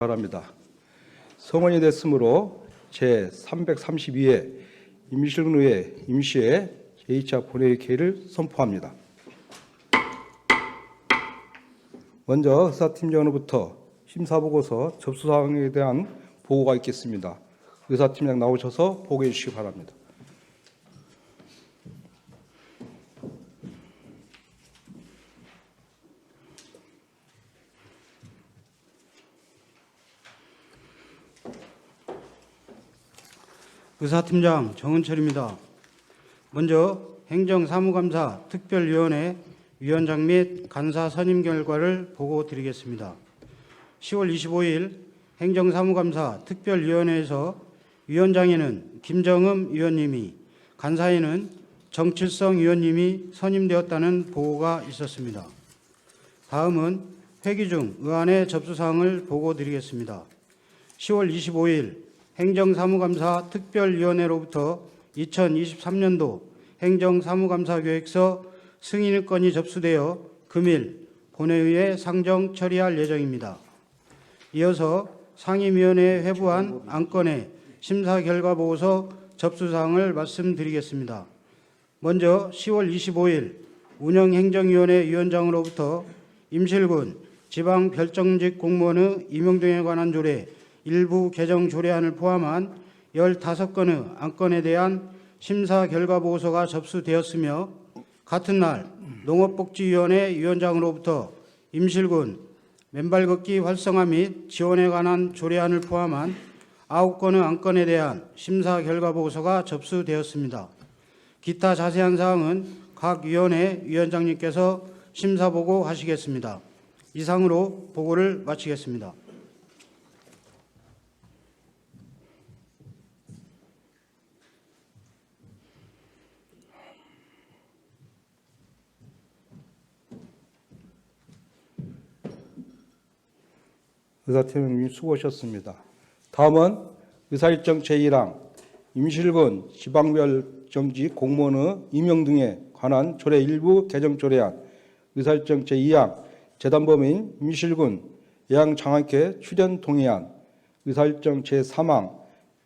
바랍니다. 성원이 됐으므로 제332회 임실근의회 임시회 제2차 본회의 개의를 선포합니다. 먼저 의사팀장으로부터 심사보고서 접수사항에 대한 보고가 있겠습니다. 의사팀장 나오셔서 보고해 주시기 바랍니다. 의사팀장 정은철입니다. 먼저 행정사무감사 특별위원회 위원장 및 간사 선임 결과를 보고드리겠습니다. 10월 25일 행정사무감사 특별위원회에서 위원장에는 김정음 위원님이, 간사에는 정칠성 위원님이 선임되었다는 보고가 있었습니다. 다음은 회기 중 의안의 접수사항을 보고드리겠습니다. 10월 25일 행정사무감사 특별위원회로부터 2023년도 행정사무감사계획서 승인의 건이 접수되어 금일 본회의에 상정 처리할 예정입니다. 이어서 상임위원회에 회부한 안건의 심사 결과 보고서 접수사항을 말씀드리겠습니다. 먼저 10월 25일 운영행정위원회 위원장으로부터 임실군 지방별정직 공무원의 임용 등에 관한 조례 일부 개정 조례안을 포함한 15건의 안건에 대한 심사 결과 보고서가 접수되었으며, 같은 날 농업복지위원회 위원장으로부터 임실군 맨발 걷기 활성화 및 지원에 관한 조례안을 포함한 9건의 안건에 대한 심사 결과 보고서가 접수되었습니다. 기타 자세한 사항은 각 위원회 위원장님께서 심사 보고하시겠습니다. 이상으로 보고를 마치겠습니다. 의사팀장님 수고하셨습니다. 다음은 의사일정 제1항 임실군 지방별정직 공무원의 임용 등에 관한 조례 일부 개정 조례안, 의사일정 제2항 재단법인 임실군 예양장학회 출연 동의안, 의사일정 제3항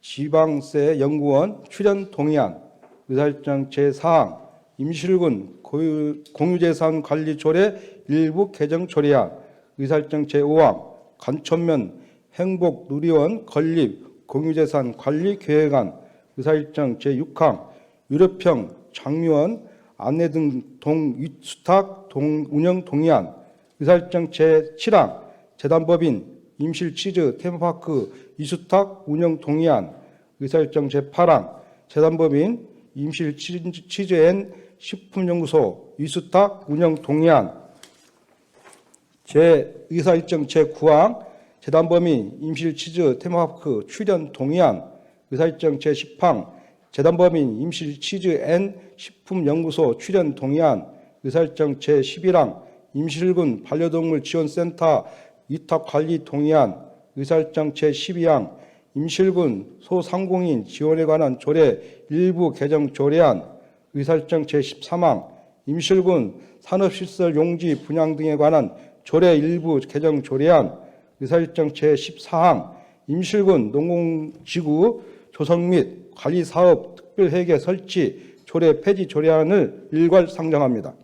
지방세 연구원 출연 동의안, 의사일정 제4항 임실군 공유재산 관리 조례 일부 개정 조례안, 의사일정 제5항 간천면 행복누리원 건립 공유재산 관리 계획안, 의사일정 제6항 유럽형 장미원 안내 등 동위수탁 운영 동의안, 의사일정 제7항 재단법인 임실치즈 테마파크 위수탁 운영 동의안, 의사일정 제8항 재단법인 임실치즈앤 식품연구소 위수탁 운영 동의안, 의사일정 제9항 재단법인 임실치즈 테마파크 출연 동의안, 의사일정 제10항 재단법인 임실치즈앤 식품연구소 출연 동의안, 의사일정 제11항 임실군 반려동물 지원센터 위탁관리 동의안, 의사일정 제12항 임실군 소상공인 지원에 관한 조례 일부 개정 조례안, 의사일정 제13항 임실군 산업시설 용지 분양 등에 관한 조례 일부 개정 조례안, 의사일정 제14항 임실군 농공지구 조성 및 관리사업 특별회계 설치 조례 폐지 조례안을 일괄 상정합니다.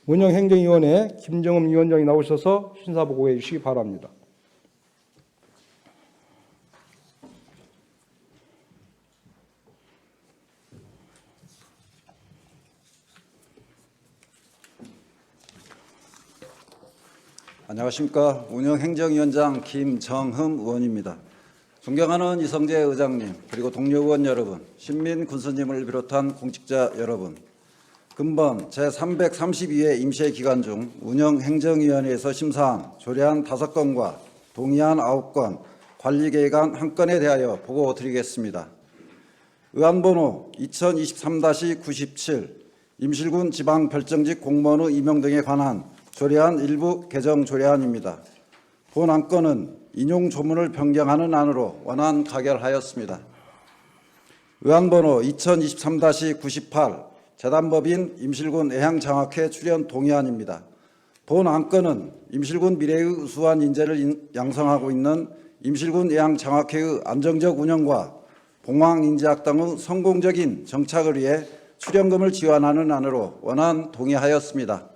운영행정위원회 김정음 위원장이 나오셔서 심사보고해 주시기 바랍니다. 안녕하십니까. 운영행정위원장 김정흠 의원입니다. 존경하는 이성재 의장님, 그리고 동료 의원 여러분, 신민 군수님을 비롯한 공직자 여러분, 금번 제332회 임시회 기간 중 운영행정위원회에서 심사한 조례안 5건과 동의안 9건, 관리계획안 1건에 대하여 보고드리겠습니다. 의안번호 2023-97 임실군 지방별정직 공무원의 임용 등에 관한 조례안 일부 개정 조례안입니다. 본 안건은 인용 조문을 변경하는 안으로 원안 가결하였습니다. 의안번호 2023-98 재단법인 임실군 애향장학회 출연 동의안입니다. 본 안건은 임실군 미래의 우수한 인재를 양성하고 있는 임실군 예양장학회의 안정적 운영과 봉황인재학 등의 성공적인 정착을 위해 출연금을 지원하는 안으로 원안 동의하였습니다.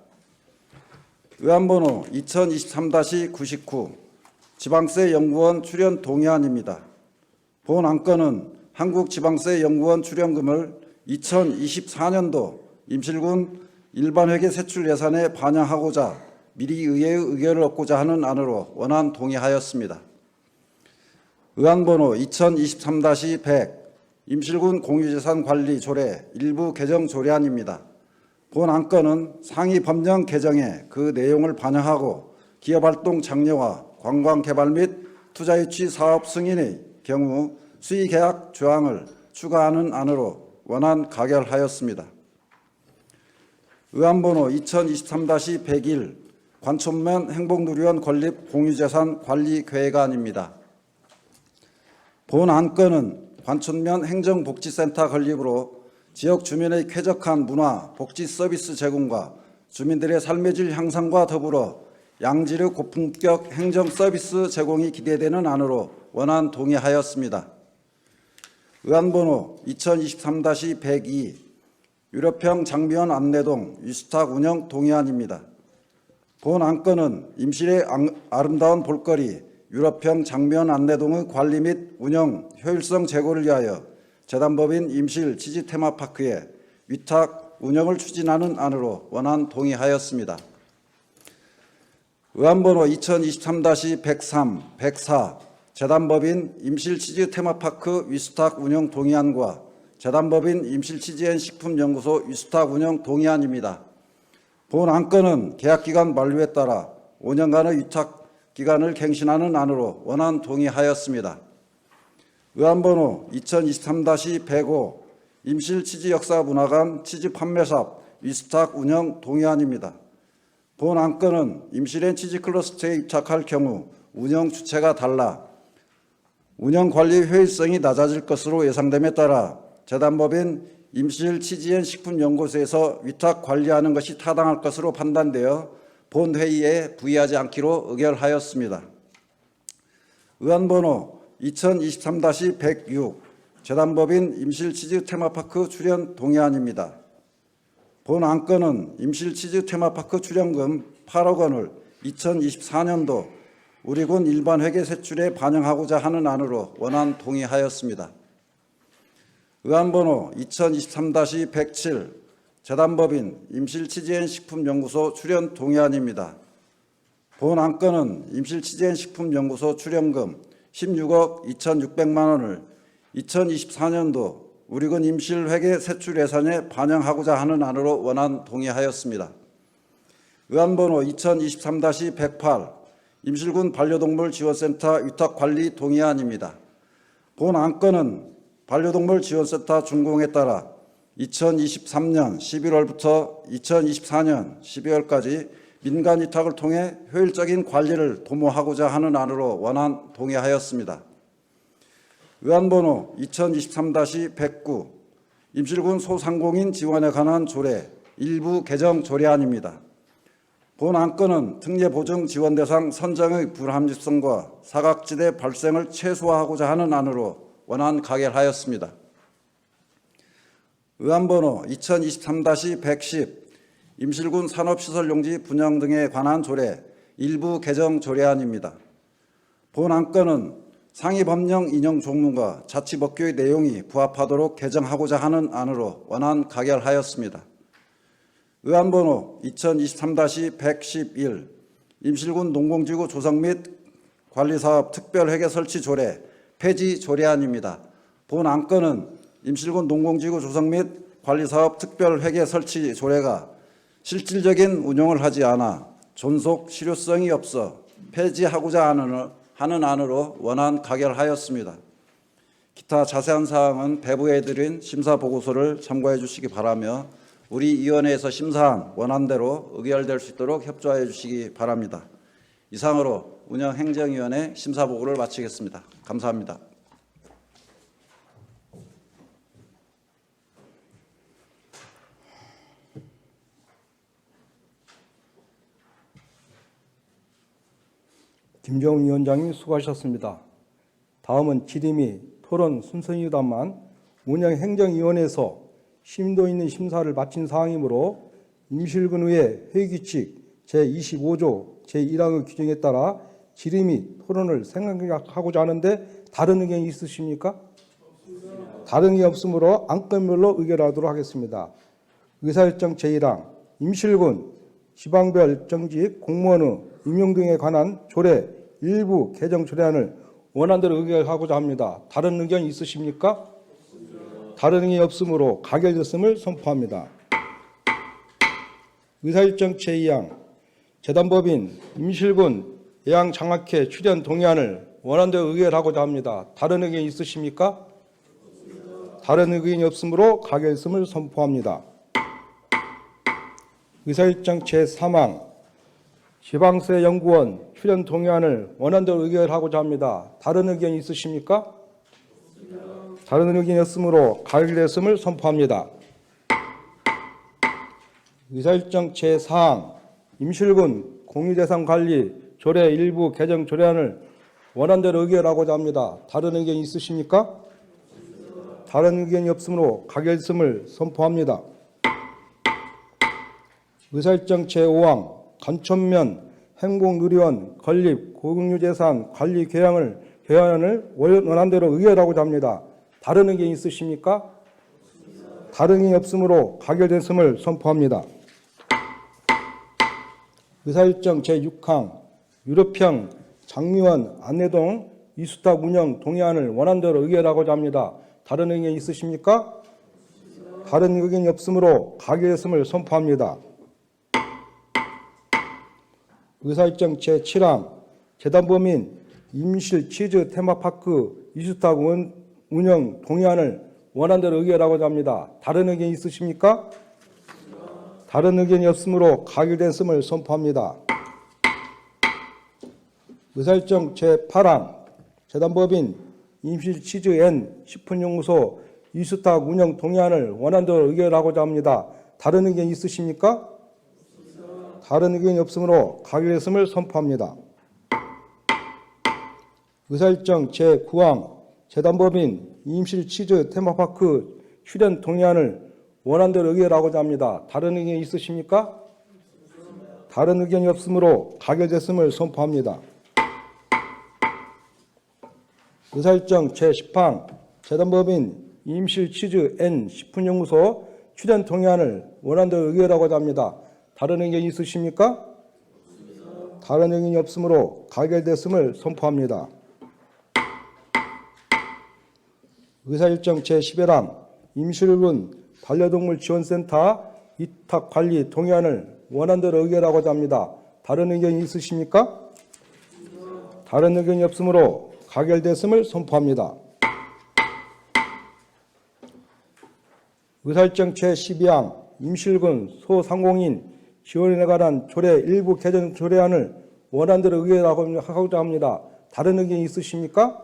의안번호 2023-99 지방세 연구원 출연 동의안입니다. 본 안건은 한국지방세연구원 출연금을 2024년도 임실군 일반회계 세출 예산에 반영하고자 미리 의회의 의결을 얻고자 하는 안으로 원안 동의하였습니다. 의안번호 2023-100 임실군 공유재산 관리 조례 일부 개정 조례안입니다. 본 안건은 상위 법령 개정에 그 내용을 반영하고 기업활동 장려와 관광개발 및 투자유치 사업 승인의 경우 수의계약 조항을 추가하는 안으로 원안 가결하였습니다. 의안번호 2023-101 관촌면 행복누리원 건립 공유재산 관리 계획안입니다. 본 안건은 관촌면 행정복지센터 건립으로 지역 주민의 쾌적한 문화, 복지 서비스 제공과 주민들의 삶의 질 향상과 더불어 양질의 고품격 행정 서비스 제공이 기대되는 안으로 원안 동의하였습니다. 의안번호 2023-102 유럽형 장미원 안내동 위스탁 운영 동의안입니다. 본 안건은 임실의 아름다운 볼거리 유럽형 장미원 안내동의 관리 및 운영 효율성 제고를 위하여 재단법인 임실 지지 테마파크에 위탁 운영을 추진하는 안으로 원안 동의하였습니다. 의안번호 2023-103, 104 재단법인 임실치즈 테마파크 위스탁 운영 동의안과 재단법인 임실치즈앤식품연구소 위스탁 운영 동의안입니다. 본 안건은 계약기간 만료에 따라 5년간의 위탁 기간을 갱신하는 안으로 원안 동의하였습니다. 의안번호 2023-105 임실치즈역사문화관 치즈판매사업 위스탁 운영 동의안입니다. 본 안건은 임실앤 치즈클러스터에 입착할 경우 운영 주체가 달라 운영관리 효율성이 낮아질 것으로 예상됨에 따라 재단법인 임실치즈앤식품연구소에서 위탁 관리하는 것이 타당할 것으로 판단되어 본 회의에 부의하지 않기로 의결하였습니다. 의안번호 2023-106 재단법인 임실치즈 테마파크 출연 동의안입니다. 본 안건은 임실치즈 테마파크 출연금 8억 원을 2024년도 우리군 일반회계 세출에 반영하고자 하는 안으로 원안 동의하였습니다. 의안번호 2023-107 재단법인 임실치즈앤식품연구소 출연 동의안입니다. 본 안건은 임실치즈앤식품연구소 출연금 16억 2,600만 원을 2024년도 우리군 임실회계 세출 예산에 반영하고자 하는 안으로 원안 동의하였습니다. 의안번호 2023-108 임실군 반려동물 지원센터 위탁관리 동의안입니다. 본 안건은 반려동물 지원센터 준공에 따라 2023년 11월부터 2024년 12월까지 민간 위탁을 통해 효율적인 관리를 도모하고자 하는 안으로 원안 동의하였습니다. 의안번호 2023-109 임실군 소상공인 지원에 관한 조례 일부 개정 조례안입니다. 본 안건은 특례보증 지원 대상 선정의 불합리성과 사각지대 발생을 최소화하고자 하는 안으로 원안 가결하였습니다. 의안번호 2023-110 임실군 산업시설용지 분양 등에 관한 조례 일부 개정 조례안입니다. 본 안건은 상위 법령 인용 종문과 자치법규의 내용이 부합하도록 개정하고자 하는 안으로 원안 가결하였습니다. 의안번호 2023-111 임실군 농공지구 조성 및 관리사업 특별회계 설치 조례 폐지 조례안입니다. 본 안건은 임실군 농공지구 조성 및 관리사업 특별회계 설치 조례가 실질적인 운용을 하지 않아 존속 실효성이 없어 폐지하고자 하는 안으로 원안 가결하였습니다. 기타 자세한 사항은 배부해 드린 심사보고서를 참고해 주시기 바라며 우리 위원회에서 심사한 원안대로 의결될 수 있도록 협조하여 주시기 바랍니다. 이상으로 운영행정위원회 심사보고를 마치겠습니다. 감사합니다. 김정은 위원장님 수고하셨습니다. 다음은 질의미 토론 순서이다만 운영행정위원회에서 심도 있는 심사를 마친 사항이므로 임실근 의회 회의규칙 제25조 제1항의 규정에 따라 질의미 토론을 생각하고자 하는데 다른 의견이 있으십니까? 다른 게 없으므로 안건별로 의결하도록 하겠습니다. 의사일정 제1항 임실근 지방별 정직 공무원의 임용 등에 관한 조례 일부 개정 조례안을 원안대로 의결하고자 합니다. 다른 의견 있으십니까? 다른 의견이 없으므로 가결됐음을 선포합니다. 의사일정 제2항 재단법인 임실근 예양장학회 출연 동의안을 원안대로 의결하고자 합니다. 다른 의견 있으십니까? 다른 의견이 없으므로 가결됐음을 선포합니다. 의사일정 제3항 지방세 연구원 출연 동의안을 원안대로 의결하고자 합니다. 다른 의견이 있으십니까? 다른 의견이 없으므로 가결됐음을 선포합니다. 의사일정 제4항 임실근 공유재산관리 조례 일부 개정 조례안을 원안대로 의결하고자 합니다. 다른 의견이 있으십니까? 다른 의견이 없으므로 가결됐음을 선포합니다. 의사일정 제5항 간천면 행복누리원 건립 공유재산 관리 개헌을 원안대로 의결하고자 합니다. 다른 의견이 있으십니까? 다른 의견이 없으므로 가결됐음을 선포합니다. 의사일정 제6항 유럽형 장미원 안내동 이수탁 운영 동의안을 원안대로 의결하고자 합니다. 다른 의견이 있으십니까? 다른 의견이 없으므로 가결됐음을 선포합니다. 의사일정 제7항 재단법인 임실 치즈 테마파크 이수탁 운영 동의안을 원안대로 의결하고자 합니다. 다른 의견이 있으십니까? 다른 의견이 없으므로 가결됐음을 선포합니다. 의사일정 제8항 재단법인 임실 치즈 앤 식품연구소 이수탁 운영 동의안을 원안대로 의결하고자 합니다. 다른 의견이 있으십니까? 다른 의견이 없으므로 가결됐음을 선포합니다. 의사일정 제9항 재단법인 임실 치즈 테마파크 출연 동의안을 원안대로 의결하고자 합니다. 다른 의견이 있으십니까? 다른 의견이 없으므로 가결됐음을 선포합니다. 의사일정 제10항 재단법인 임실 치즈 앤 식품연구소 출연 동의안을 원안대로 의결하고자 합니다. 다른 의견이 있으십니까? 다른 의견이 없으므로 가결됐음을 선포합니다. 의사일정 제11항 임실근 반려동물 지원센터 위탁관리 동의안을 원안대로 의결하고자 합니다. 다른 의견이 있으십니까? 다른 의견이 없으므로 가결됐음을 선포합니다. 의사일정 제12항 임실근 소상공인 지원에 관한 조례 일부 개정 조례안을 원안대로 의결하고자 합니다. 다른 의견이 있으십니까?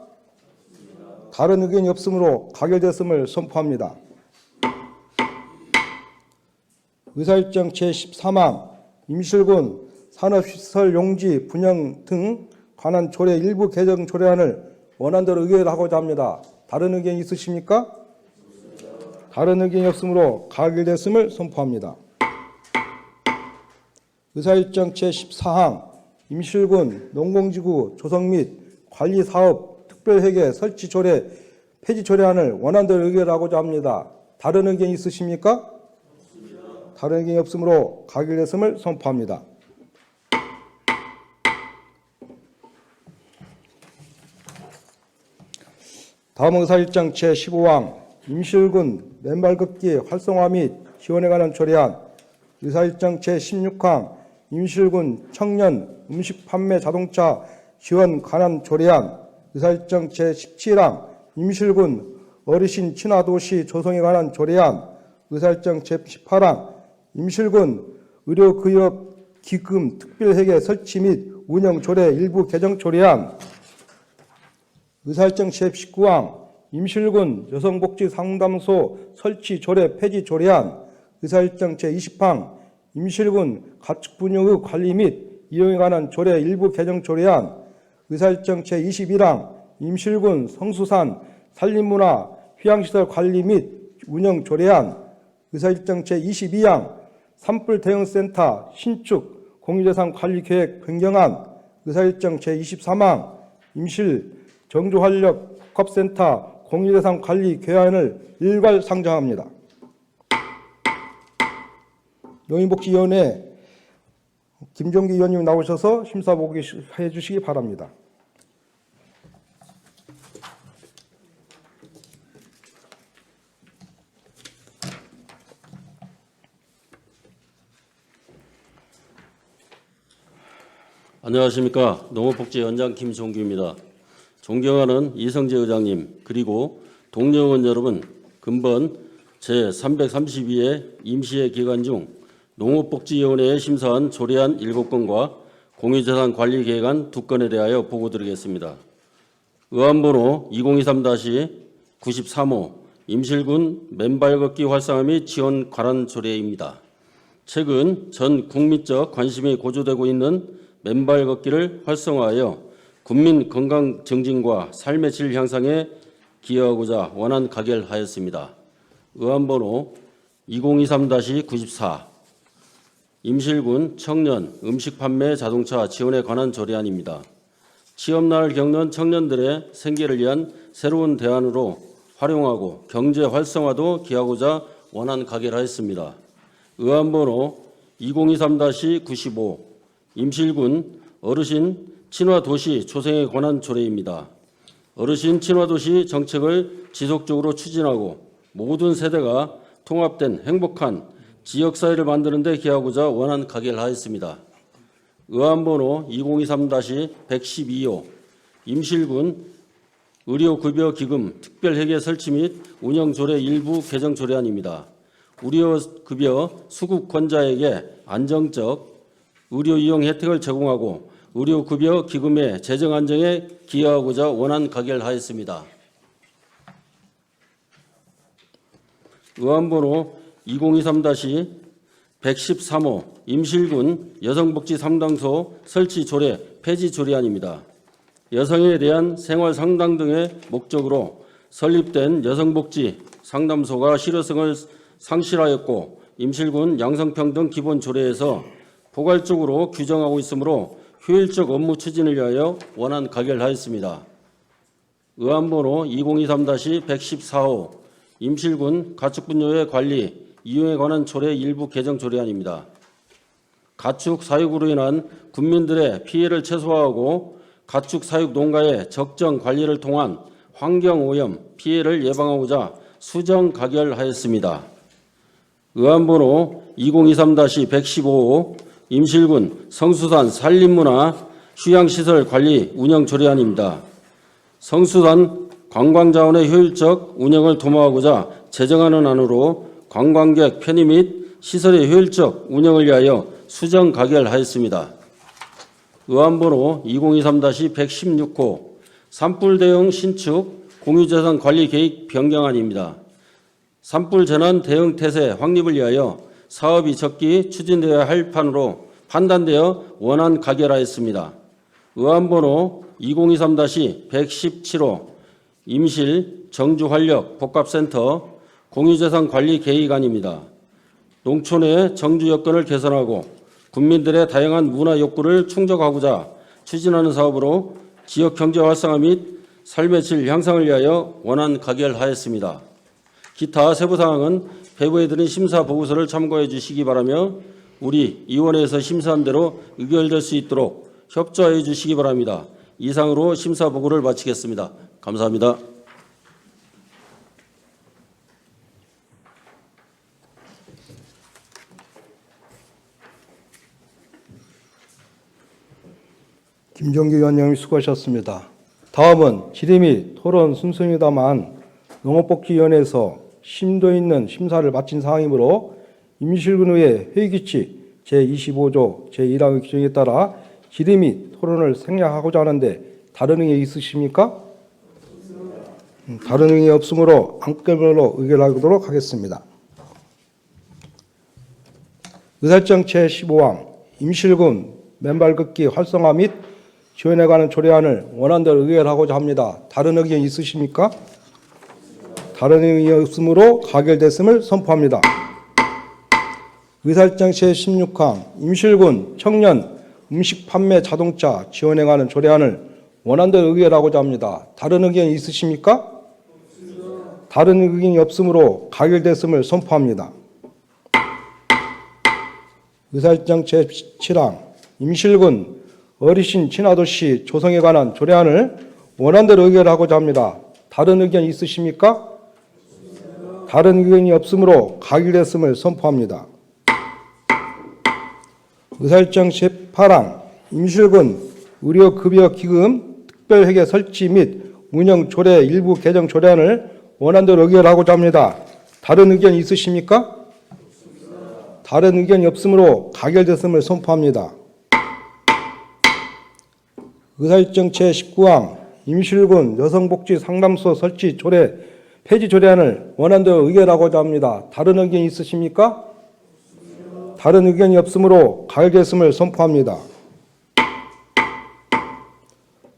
다른 의견이 없으므로 가결됐음을 선포합니다. 의사일정 제13항 임실근 산업시설 용지 분양 등 관한 조례 일부 개정 조례안을 원안대로 의결하고자 합니다. 다른 의견이 있으십니까? 다른 의견이 없으므로 가결됐음을 선포합니다. 의사일정 제14항 임실근 농공지구 조성 및 관리사업 특별회계 설치 조례 폐지 조례안을 원안대로 의결하고자 합니다. 다른 의견이 있으십니까? 다른 의견이 없으므로 가결됐음을 선포합니다. 다음 의사일정 제15항 임실근 맨발걷기 활성화 및 지원에 관한 조례안 의사일정 제16항 임실근 청년 음식 판매 자동차 지원 관한 조례안 의사일정 제17항 임실근 어르신 친화도시 조성에 관한 조례안 의사일정 제18항 임실근 의료급여 기금 특별회계 설치 및 운영 조례 일부 개정 조례안 의사일정 제19항 임실근 여성복지상담소 설치 조례 폐지 조례안 의사일정 제20항 임실근 가축분유의 관리 및 이용에 관한 조례 일부 개정 조례안 의사일정 제21항 임실군 성수산 산림문화 휴양시설 관리 및 운영 조례안, 의사일정 제22항 산불 대응센터 신축 공유재산 관리 계획 변경안, 의사일정 제23항 임실 정주환력 복합센터 공유재산 관리 계획안을 일괄 상정합니다. 노인복지위원회 김종기 위원님 나오셔서 심사 보고해 주시기 바랍니다. 안녕하십니까. 농업복지위원장 김종규입니다. 존경하는 이성재 의장님 그리고 동료 의원 여러분, 금번 제332회 임시회 기간 중 농업복지위원회에 심사한 조례안 7건과 공유재산 관리 계획안 2건에 대하여 보고드리겠습니다. 의안번호 2023-93호 임실군 맨발 걷기 활성화 및 지원 관한 조례입니다. 최근 전 국민적 관심이 고조되고 있는 맨발 걷기를 활성화하여 국민 건강 증진과 삶의 질 향상에 기여하고자 원안 가결하였습니다. 의안번호 2023-94 임실군 청년 음식 판매 자동차 지원에 관한 조례안입니다. 취업난을 겪는 청년들의 생계를 위한 새로운 대안으로 활용하고 경제 활성화도 기하고자 원안 가결하였습니다. 의안번호 2023-95 임실군 어르신 친화도시 조성에 관한 조례입니다. 어르신 친화도시 정책을 지속적으로 추진하고 모든 세대가 통합된 행복한 지역사회를 만드는 데 기하고자 원안 가결하였습니다. 의안번호 2023-112호 임실군 의료급여기금 특별회계 설치 및 운영조례 일부 개정 조례안입니다. 의료급여 수급권자에게 안정적 의료 이용 혜택을 제공하고 의료급여 기금의 재정 안정에 기여하고자 원안 가결하였습니다. 의안번호 2023-113호 임실군 여성복지 상담소 설치 조례 폐지 조례안입니다. 여성에 대한 생활 상담 등의 목적으로 설립된 여성복지 상담소가 실효성을 상실하였고 임실군 양성평등 기본조례에서 포괄적으로 규정하고 있으므로 효율적 업무 추진을 위하여 원안 가결하였습니다. 의안번호 2023-114호 임실군 가축분뇨의 관리, 이용에 관한 조례 일부 개정 조례안입니다. 가축 사육으로 인한 국민들의 피해를 최소화하고 가축 사육 농가의 적정 관리를 통한 환경오염 피해를 예방하고자 수정 가결하였습니다. 의안번호 2023-115호 임실군 성수산 산림문화 휴양시설 관리 운영 조례안입니다. 성수산 관광자원의 효율적 운영을 도모하고자 제정하는 안으로 관광객 편의 및 시설의 효율적 운영을 위하여 수정 가결하였습니다. 의안번호 2023-116호 산불 대응 신축 공유재산 관리 계획 변경안입니다. 산불 재난 대응 태세 확립을 위하여 사업이 적기 추진되어야 할 판으로 판단되어 원안 가결하였습니다. 의안번호 2023-117호 임실 정주환력 복합센터 공유재산 관리 계획안입니다. 농촌의 정주 여건을 개선하고 국민들의 다양한 문화 욕구를 충족하고자 추진하는 사업으로 지역 경제 활성화 및 삶의 질 향상을 위하여 원안 가결하였습니다. 기타 세부 사항은 배부해드린 심사 보고서를 참고해 주시기 바라며 우리 위원회에서 심사한 대로 의결될 수 있도록 협조해 주시기 바랍니다. 이상으로 심사 보고를 마치겠습니다. 감사합니다. 김종규 위원장님 수고하셨습니다. 다음은 질의 및 토론 순서입니다만 농업복지위원회에서 심도 있는 심사를 마친 사항이므로 임실군의회 회의규칙 제25조 제1항의 규정에 따라 질의 및 토론을 생략하고자 하는데 다른 의견 있으십니까? 다른 의견이 없으므로 안건별로 의결하도록 하겠습니다. 의사일정 제15항 임실군 맨발 걷기 활성화 및 지원해 가는 조례안을 원안대로 의결하고자 합니다. 다른 의견 있으십니까? 다른 의견이 없으므로 가결됐음을 선포합니다. 의사일정 제16항 임실군 청년 음식 판매 자동차 지원해 가는 조례안을 원안대로 의결하고자 합니다. 다른 의견이 있으십니까? 다른 의견이 없으므로 가결됐음을 선포합니다. 의사일정 제17항 임실군 어르신 친화도시 조성에 관한 조례안을 원안대로 의결하고자 합니다. 다른 의견 있으십니까? 다른 의견이 없으므로 가결됐음을 선포합니다. 의사일정 제8항 임실군 의료급여기금 특별회계 설치 및 운영 조례 일부 개정 조례안을 원안대로 의결하고자 합니다. 다른 의견 있으십니까? 다른 의견이 없으므로 가결됐음을 선포합니다. 의사일정 제19항 임실군 여성복지 상담소 설치 조례 폐지 조례안을 원안대로 의결하고자 합니다. 다른 의견 있으십니까? 다른 의견이 없으므로 가결됐음을 선포합니다.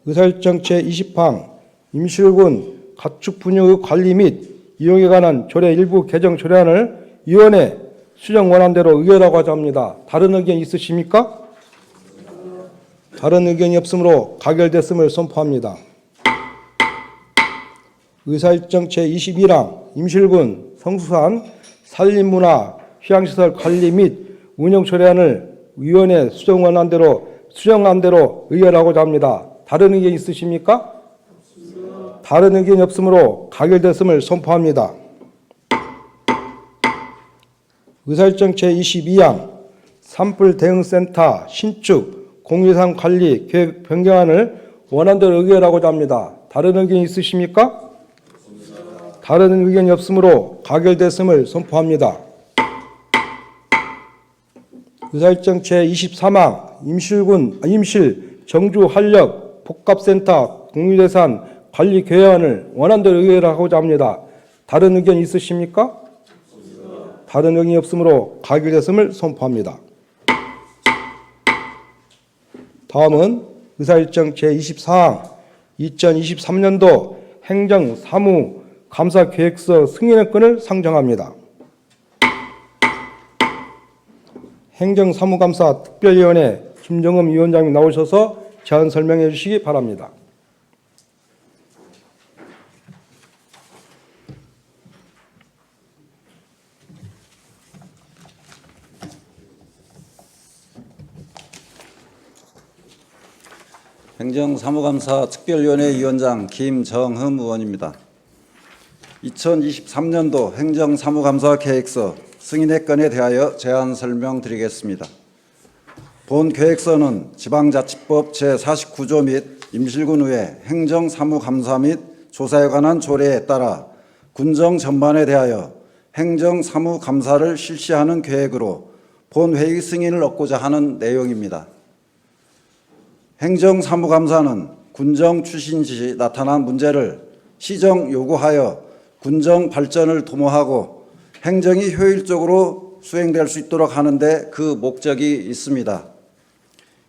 의사일정 제20항 임실군 가축분유 관리 및 이용에 관한 조례 일부 개정 조례안을 위원회 수정 원안대로 의결하고자 합니다. 다른 의견 있으십니까? 다른 의견이 없으므로 가결됐음을 선포합니다. 의사일정 제21항 임실군 성수산 산림문화 휴양시설 관리 및 운영 조례안을 위원회 수정안대로 의결하고자 합니다. 다른 의견 있으십니까? 다른 의견이 없으므로 가결됐음을 선포합니다. 의사일정 제22항 산불 대응센터 신축 공유상 관리 계획 변경안을 원안대로 의결하고자 합니다. 다른 의견 있으십니까? 다른 의견이 없으므로 가결됐음을 선포합니다. 의사일정 제23항 임실 정주 활력 복합센터 공유재산 관리 계획안을 원안대로 의결하고자 합니다. 다른 의견 있으십니까? 다른 의견이 없으므로 가결됐음을 선포합니다. 다음은 의사일정 제24항 2023년도 행정사무감사계획서 승인권을 상정합니다. 행정사무감사 특별위원회 김정흠 위원장이 나오셔서 제안 설명해 주시기 바랍니다. 행정사무감사 특별위원회 위원장 김정흠 의원입니다. 2023년도 행정사무감사 계획서 승인의 건에 대하여 제안 설명드리겠습니다. 본 계획서는 지방자치법 제49조 및 임실군의회 행정사무감사 및 조사에 관한 조례에 따라 군정 전반에 대하여 행정사무감사를 실시하는 계획으로 본 회의 승인을 얻고자 하는 내용입니다. 행정사무감사는 군정 추진 시 나타난 문제를 시정 요구하여 군정 발전을 도모하고 행정이 효율적으로 수행될 수 있도록 하는데 그 목적이 있습니다.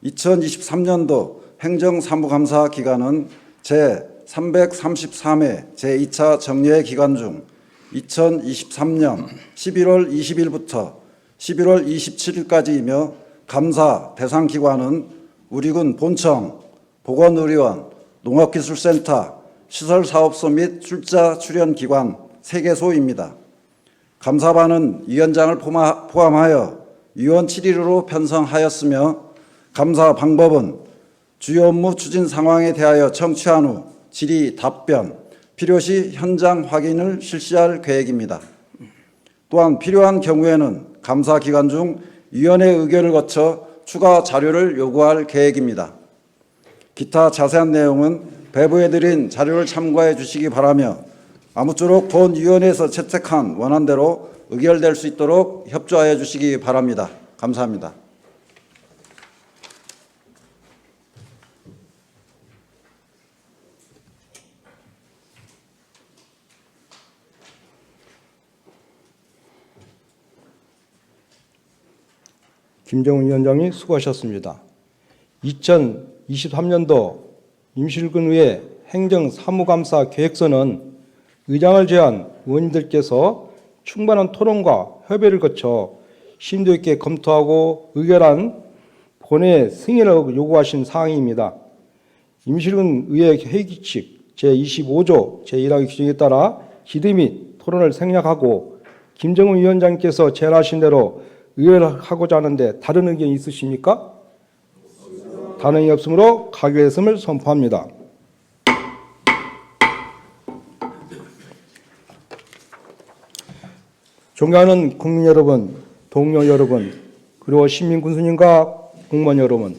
2023년도 행정사무감사 기간은 제333회 제2차 정례 기간 중 2023년 11월 20일부터 11월 27일까지이며 감사 대상 기관은 우리군 본청, 보건의료원, 농업기술센터, 시설사업소 및 출자 출연기관 3개소입니다. 감사반은 위원장을 포함하여 위원 7일으로 편성하였으며 감사 방법은 주요 업무 추진 상황에 대하여 청취한 후 질의 답변, 필요시 현장 확인을 실시할 계획입니다. 또한 필요한 경우에는 감사 기간 중 위원회 의견을 거쳐 추가 자료를 요구할 계획입니다. 기타 자세한 내용은 배부해드린 자료를 참고해 주시기 바라며 아무쪼록 본 위원회에서 채택한 원안대로 의결될 수 있도록 협조하여 주시기 바랍니다. 감사합니다. 김정흠 위원장이 수고하셨습니다. 2023년도 임실근의회 행정사무감사 계획서는 의장을 제한 의원님들께서 충분한 토론과 협의를 거쳐 심도 있게 검토하고 의결한 본회의 승인을 요구하신 사항입니다. 임실근 의회 회의규칙 제25조 제1항의 규정에 따라 질의 및 토론을 생략하고 김정은 위원장께서 제안하신 대로 의결을 하고자 하는데 다른 의견이 있으십니까? 다른 의견이 없으므로 가결했음을 선포합니다. 존경하는 국민 여러분, 동료 여러분, 그리고 시민 군수님과 공무원 여러분,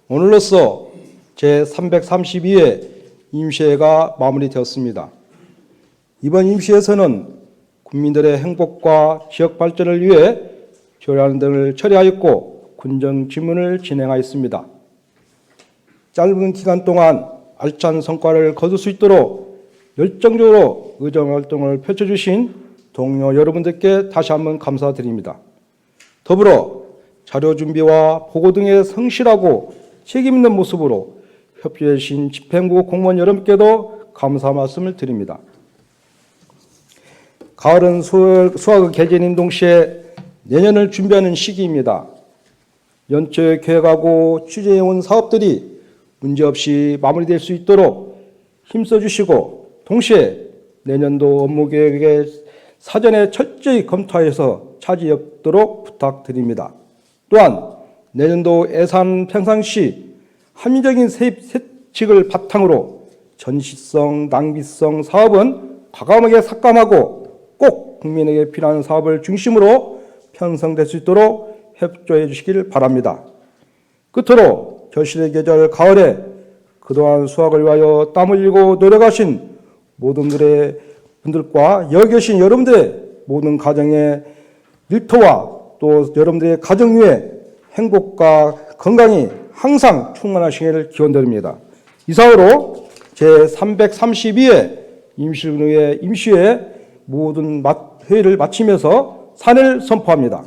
오늘로써 제332회 임시회가 마무리되었습니다. 이번 임시회에서는 국민들의 행복과 지역 발전을 위해 조례안 등을 처리하였고 군정 질문을 진행하였습니다. 짧은 기간 동안 알찬 성과를 거둘 수 있도록 열정적으로 의정활동을 펼쳐주신 동료 여러분들께 다시 한번 감사드립니다. 더불어 자료 준비와 보고 등에 성실하고 책임 있는 모습으로 협조해 주신 집행부 공무원 여러분께도 감사 말씀을 드립니다. 가을은 수학의 계절인 동시에 내년을 준비하는 시기입니다. 연초에 계획하고 추진해온 사업들이 문제없이 마무리될 수 있도록 힘써 주시고 동시에 내년도 업무 계획에 사전에 철저히 검토해서 차질이 없도록 부탁드립니다. 또한 내년도 예산 평상시 합리적인 세입 세칙을 바탕으로 전시성, 낭비성 사업은 과감하게 삭감하고 꼭 국민에게 필요한 사업을 중심으로 편성될 수 있도록 협조해 주시길 바랍니다. 끝으로 결실의 계절 가을에 그동안 수학을 위하여 땀 흘리고 노력하신 모든 분들과 여기 계신 여러분들의 모든 가정의 일터와 또 여러분들의 가정 위에 행복과 건강이 항상 충만하시기를 기원드립니다. 이상으로 제332회 임실근의회 임시회 모든 회의를 마치면서 산을 선포합니다.